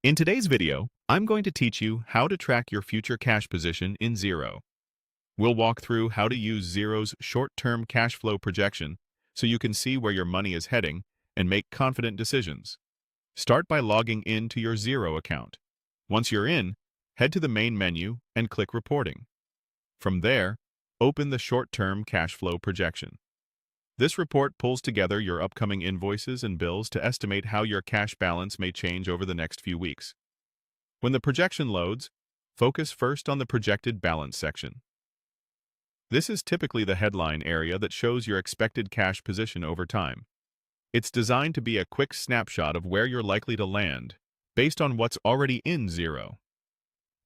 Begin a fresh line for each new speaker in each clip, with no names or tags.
In today's video, I'm going to teach you how to track your future cash position in Xero. We'll walk through how to use Xero's short-term cash flow projection so you can see where your money is heading and make confident decisions. Start by logging in to your Xero account. Once you're in, head to the main menu and click Reporting. From there, open the short-term cash flow projection. This report pulls together your upcoming invoices and bills to estimate how your cash balance may change over the next few weeks. When the projection loads, focus first on the projected balance section. This is typically the headline area that shows your expected cash position over time. It's designed to be a quick snapshot of where you're likely to land, based on what's already in Xero.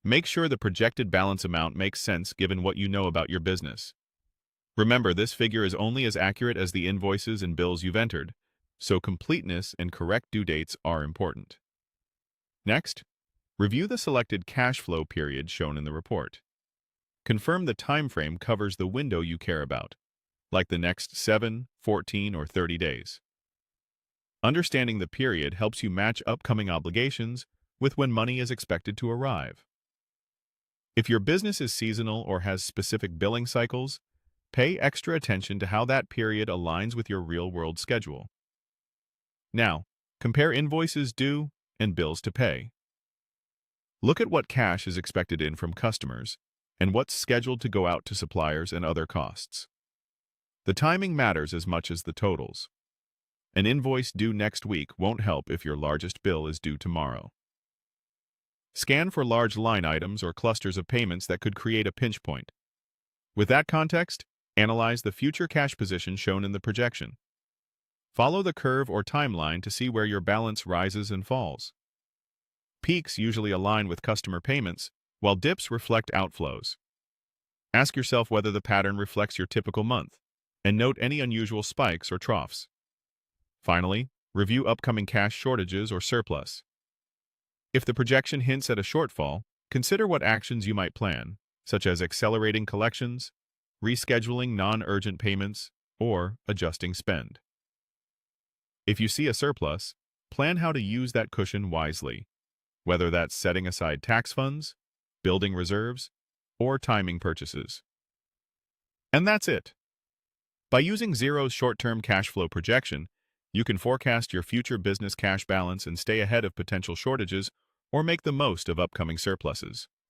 Make sure the projected balance amount makes sense given what you know about your business. Remember, this figure is only as accurate as the invoices and bills you've entered, so completeness and correct due dates are important. Next, review the selected cash flow period shown in the report. Confirm the time frame covers the window you care about, like the next 7, 14, or 30 days. Understanding the period helps you match upcoming obligations with when money is expected to arrive. If your business is seasonal or has specific billing cycles, pay extra attention to how that period aligns with your real-world schedule. Now, compare invoices due and bills to pay. Look at what cash is expected in from customers and what's scheduled to go out to suppliers and other costs. The timing matters as much as the totals. An invoice due next week won't help if your largest bill is due tomorrow. Scan for large line items or clusters of payments that could create a pinch point. With that context, analyze the future cash position shown in the projection. Follow the curve or timeline to see where your balance rises and falls. Peaks usually align with customer payments, while dips reflect outflows. Ask yourself whether the pattern reflects your typical month, and note any unusual spikes or troughs. Finally, review upcoming cash shortages or surplus. If the projection hints at a shortfall, consider what actions you might plan, such as accelerating collections, rescheduling non-urgent payments, or adjusting spend. If you see a surplus, plan how to use that cushion wisely, whether that's setting aside tax funds, building reserves, or timing purchases. And that's it. By using Xero's short-term cash flow projection, you can forecast your future business cash balance and stay ahead of potential shortages or make the most of upcoming surpluses.